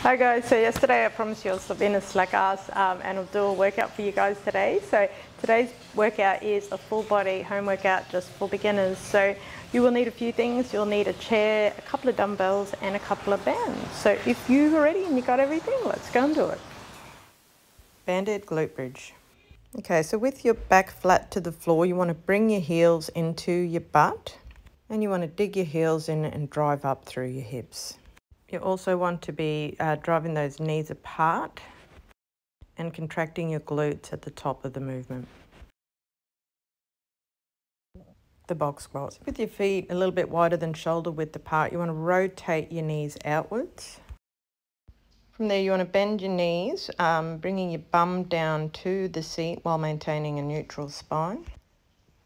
Hi guys, so yesterday I promised you I'll stop being a slack ass and I'll do a workout for you guys today. So today's workout is a full body home workout just for beginners. So you will need a few things. You'll need a chair, a couple of dumbbells and a couple of bands. So if you're ready and you got everything, let's go and do it. Banded glute bridge. Okay, so with your back flat to the floor, you want to bring your heels into your butt and you want to dig your heels in and drive up through your hips. You also want to be driving those knees apart and contracting your glutes at the top of the movement. The box squat. With your feet a little bit wider than shoulder width apart, you want to rotate your knees outwards. From there you want to bend your knees, bringing your bum down to the seat while maintaining a neutral spine.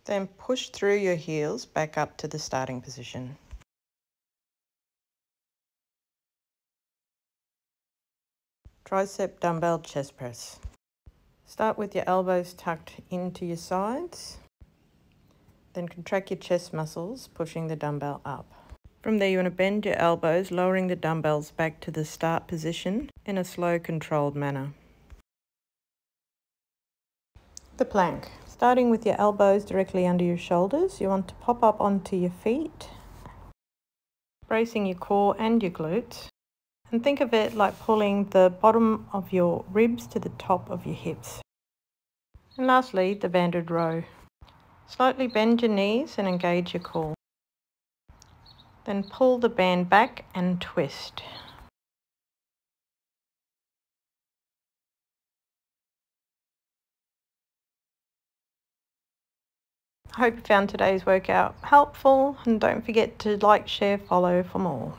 Then push through your heels back up to the starting position. Tricep dumbbell chest press. Start with your elbows tucked into your sides. Then contract your chest muscles, pushing the dumbbell up. From there you want to bend your elbows, lowering the dumbbells back to the start position in a slow, controlled manner. The plank. Starting with your elbows directly under your shoulders, you want to pop up onto your feet, bracing your core and your glutes. And think of it like pulling the bottom of your ribs to the top of your hips. And lastly, the banded row. Slightly bend your knees and engage your core. Then pull the band back and twist. I hope you found today's workout helpful, and don't forget to like, share, follow for more.